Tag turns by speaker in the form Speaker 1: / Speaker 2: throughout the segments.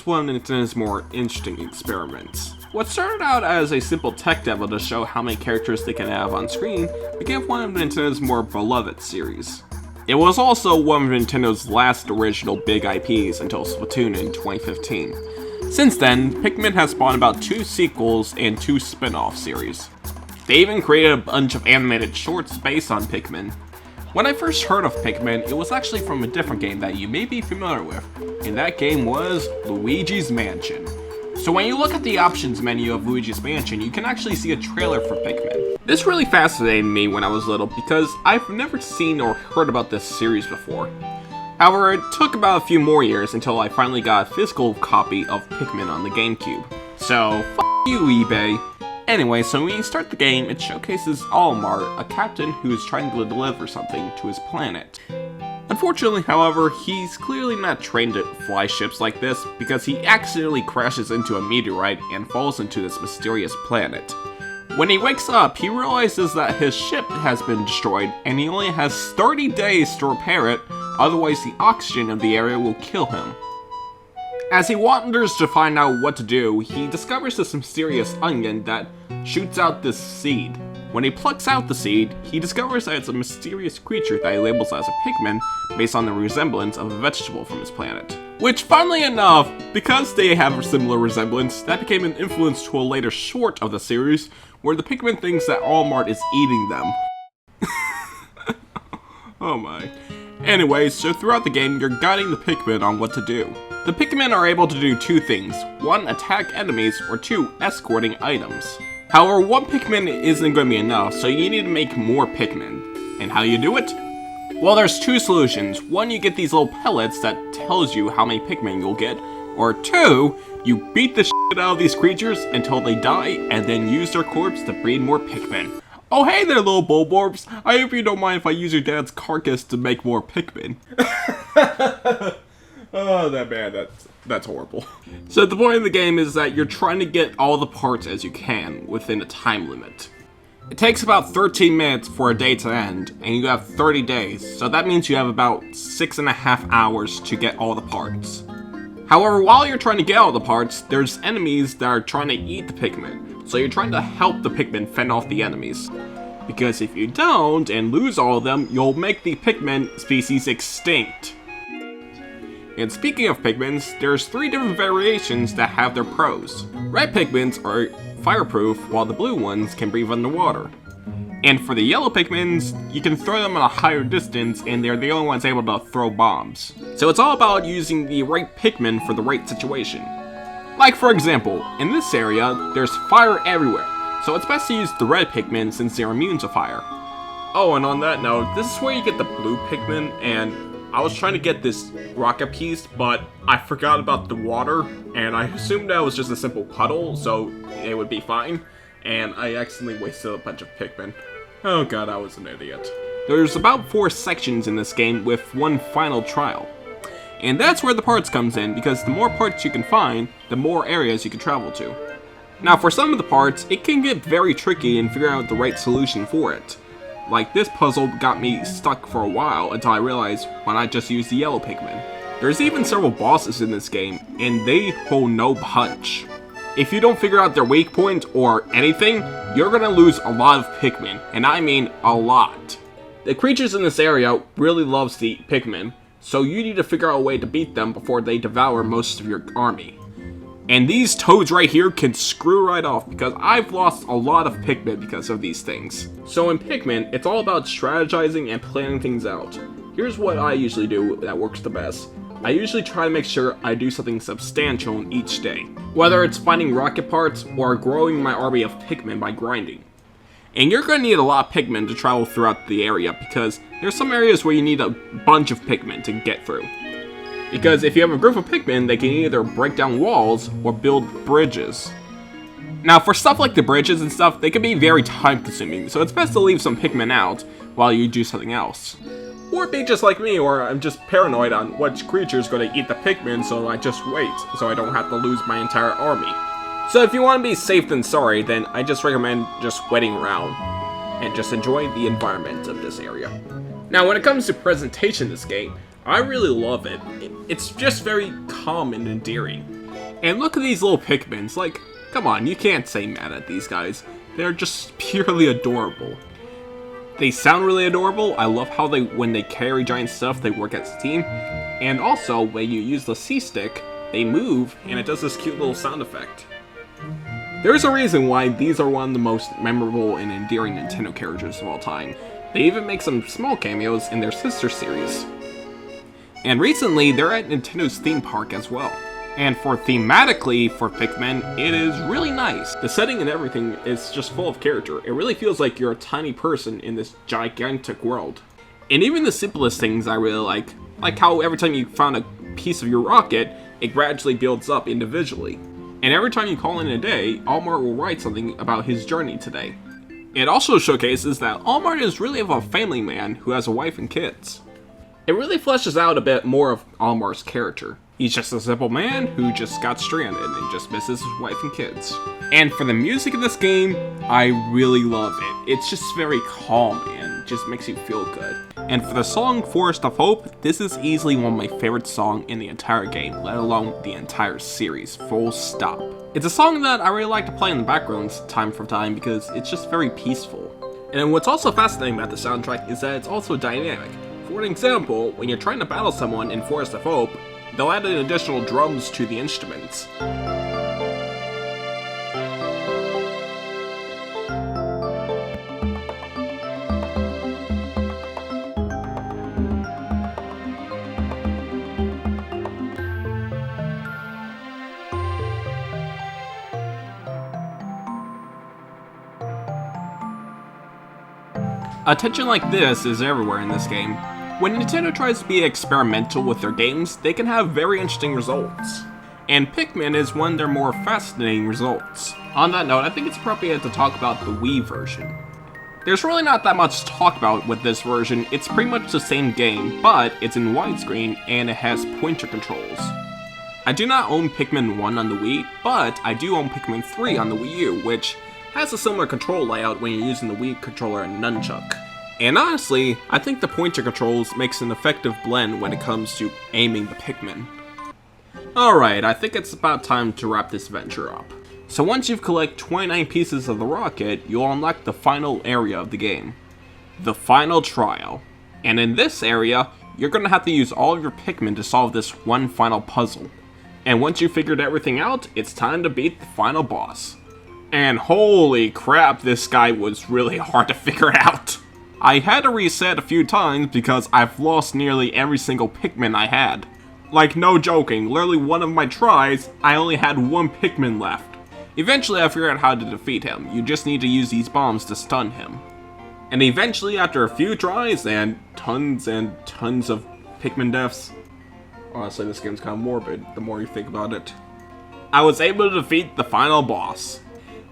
Speaker 1: was one of Nintendo's more interesting experiments. What started out as a simple tech demo to show how many characters they can have on screen became one of Nintendo's more beloved series. It was also one of Nintendo's last original big IPs until Splatoon in 2015. Since then, Pikmin has spawned about 2 sequels and 2 spin-off series. They even created a bunch of animated shorts based on Pikmin. When I first heard of Pikmin, it was actually from a different game that you may be familiar with, and that game was Luigi's Mansion. So when you look at the options menu of Luigi's Mansion, you can actually see a trailer for Pikmin. This really fascinated me when I was little because I've never seen or heard about this series before. However, it took about a few more years until I finally got a physical copy of Pikmin on the GameCube. So, f*** you eBay. Anyway, so when you start the game, it showcases Olimar, a captain who is trying to deliver something to his planet. Unfortunately, however, he's clearly not trained to fly ships like this because he accidentally crashes into a meteorite and falls into this mysterious planet. When he wakes up, he realizes that his ship has been destroyed and he only has 30 days to repair it, otherwise the oxygen of the area will kill him. As he wanders to find out what to do, he discovers this mysterious onion that shoots out this seed. When he plucks out the seed, he discovers that it's a mysterious creature that he labels as a Pikmin based on the resemblance of a vegetable from his planet. Which, funnily enough, because they have a similar resemblance, that became an influence to a later short of the series, where the Pikmin thinks that Olimar is eating them. Oh my. Anyway, so throughout the game, you're guiding the Pikmin on what to do. The Pikmin are able to do 2 things. 1, attack enemies, or 2, escorting items. However, 1 Pikmin isn't going to be enough, so you need to make more Pikmin. And how you do it? Well, there's 2 solutions. 1, you get these little pellets that tells you how many Pikmin you'll get. Or 2, you beat the shit out of these creatures until they die, and then use their corpse to breed more Pikmin. Oh hey there, little Bulborbs! I hope you don't mind if I use your dad's carcass to make more Pikmin. Oh, that's horrible. So the point of the game is that you're trying to get all the parts as you can within a time limit. It takes about 13 minutes for a day to end, and you have 30 days, so that means you have about 6.5 hours to get all the parts. However, while you're trying to get all the parts, there's enemies that are trying to eat the Pikmin, so you're trying to help the Pikmin fend off the enemies. Because if you don't, and lose all of them, you'll make the Pikmin species extinct. And speaking of Pikmins, there's 3 different variations that have their pros. Red Pikmins are fireproof, while the blue ones can breathe underwater. And for the yellow Pikmins, you can throw them at a higher distance, and they're the only ones able to throw bombs. So it's all about using the right Pikmin for the right situation. Like for example, in this area, there's fire everywhere, so it's best to use the red Pikmin since they're immune to fire. Oh, and on that note, this is where you get the blue Pikmin, and I was trying to get this rocket piece, but I forgot about the water, and I assumed that was just a simple puddle, so it would be fine, and I accidentally wasted a bunch of Pikmin. Oh god, I was an idiot. There's about 4 sections in this game with 1 final trial. And that's where the parts comes in, because the more parts you can find, the more areas you can travel to. Now for some of the parts, it can get very tricky in figuring out the right solution for it. Like this puzzle got me stuck for a while until I realized why not just use the yellow Pikmin. There's even several bosses in this game, and they hold no punch. If you don't figure out their weak point or anything, you're gonna lose a lot of Pikmin, and I mean a lot. The creatures in this area really loves to eat Pikmin, so you need to figure out a way to beat them before they devour most of your army. And these toads right here can screw right off because I've lost a lot of Pikmin because of these things. So in Pikmin, it's all about strategizing and planning things out. Here's what I usually do that works the best. I usually try to make sure I do something substantial each day. Whether it's finding rocket parts or growing my army of Pikmin by grinding. And you're going to need a lot of Pikmin to travel throughout the area because there's some areas where you need a bunch of Pikmin to get through. Because if you have a group of Pikmin, they can either break down walls or build bridges. Now for stuff like the bridges and stuff, they can be very time consuming, so it's best to leave some Pikmin out while you do something else. Or be just like me, or I'm just paranoid on which creature is going to eat the Pikmin, so I just wait, so I don't have to lose my entire army. So if you want to be safe than sorry, then I just recommend just waiting around, and just enjoy the environment of this area. Now when it comes to presentation in this game, I really love it. It's just very calm and endearing. And look at these little Pikmins, like, come on, you can't say mad at these guys. They're just purely adorable. They sound really adorable. I love how when they carry giant stuff, they work as a team. And also, when you use the C-stick, they move, and it does this cute little sound effect. There's a reason why these are one of the most memorable and endearing Nintendo characters of all time. They even make some small cameos in their sister series. And recently, they're at Nintendo's theme park as well. And for thematically for Pikmin, it is really nice. The setting and everything is just full of character. It really feels like you're a tiny person in this gigantic world. And even the simplest things I really like how every time you found a piece of your rocket, it gradually builds up individually. And every time you call in a day, Allmart will write something about his journey today. It also showcases that Allmart is really of a family man who has a wife and kids. It really fleshes out a bit more of Allmart's character. He's just a simple man who just got stranded and just misses his wife and kids. And for the music in this game, I really love it. It's just very calm and just makes you feel good. And for the song Forest of Hope, this is easily one of my favorite songs in the entire game, let alone the entire series, full stop. It's a song that I really like to play in the background time from time because it's just very peaceful. And what's also fascinating about the soundtrack is that it's also dynamic. For an example, when you're trying to battle someone in Forest of Hope, they'll add in additional drums to the instruments. Attention like this is everywhere in this game. When Nintendo tries to be experimental with their games, they can have very interesting results. And Pikmin is one of their more fascinating results. On that note, I think it's appropriate to talk about the Wii version. There's really not that much to talk about with this version. It's pretty much the same game, but it's in widescreen and it has pointer controls. I do not own Pikmin 1 on the Wii, but I do own Pikmin 3 on the Wii U, which has a similar control layout when you're using the Wii controller and nunchuck. And honestly, I think the pointer controls makes an effective blend when it comes to aiming the Pikmin. Alright, I think it's about time to wrap this venture up. So once you've collected 29 pieces of the rocket, you'll unlock the final area of the game. The final trial. And in this area, you're going to have to use all of your Pikmin to solve this one final puzzle. And once you've figured everything out, it's time to beat the final boss. And holy crap, this guy was really hard to figure out. I had to reset a few times because I've lost nearly every single Pikmin I had. Like, no joking, literally one of my tries, I only had one Pikmin left. Eventually I figured out how to defeat him. You just need to use these bombs to stun him. And eventually, after a few tries and tons of Pikmin deaths, honestly this game's kind of morbid the more you think about it, I was able to defeat the final boss.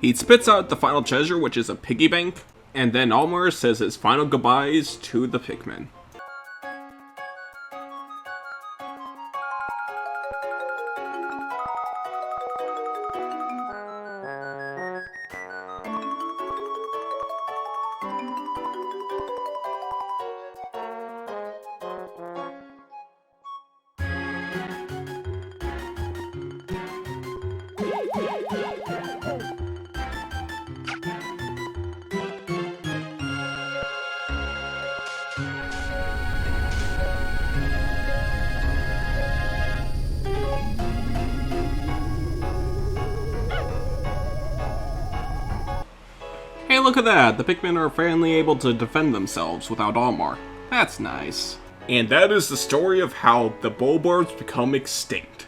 Speaker 1: He spits out the final treasure, which is a piggy bank, and then Allmart says his final goodbyes to the Pikmin. Hey, look at that! The Pikmin are finally able to defend themselves without Allmart. That's nice. And that is the story of how the Bulbarbs become extinct.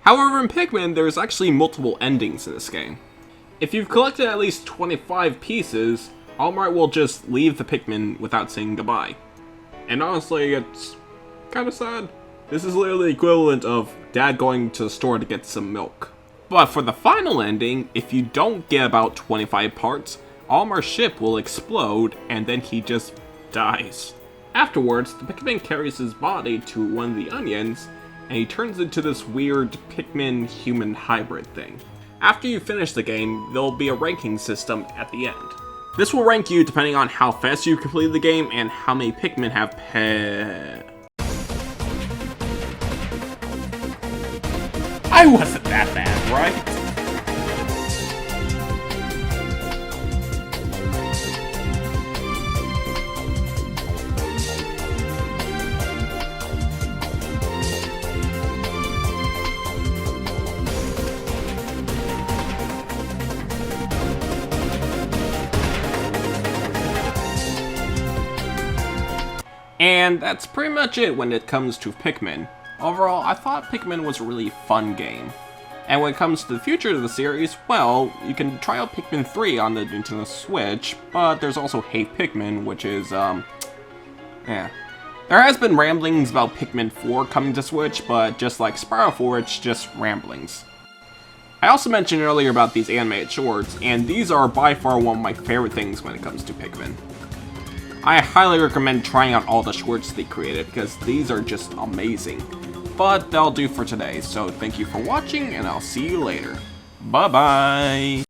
Speaker 1: However, in Pikmin, there's actually multiple endings in this game. If you've collected at least 25 pieces, Allmart will just leave the Pikmin without saying goodbye. And honestly, it's kinda sad. This is literally the equivalent of Dad going to the store to get some milk. But for the final ending, if you don't get about 25 parts, Allmart's ship will explode, and then he just dies. Afterwards, the Pikmin carries his body to one of the onions, and he turns into this weird Pikmin-human hybrid thing. After you finish the game, there'll be a ranking system at the end. This will rank you depending on how fast you completed the game and how many Pikmin have I wasn't that bad, right? And that's pretty much it when it comes to Pikmin. Overall, I thought Pikmin was a really fun game. And when it comes to the future of the series, well, you can try out Pikmin 3 on the Nintendo Switch, but there's also Hey Pikmin, which is, yeah. There has been ramblings about Pikmin 4 coming to Switch, but just like Spiral 4, it's just ramblings. I also mentioned earlier about these animated shorts, and these are by far one of my favorite things when it comes to Pikmin. I highly recommend trying out all the shorts they created, because these are just amazing. But that'll do for today, so thank you for watching, and I'll see you later. Bye-bye!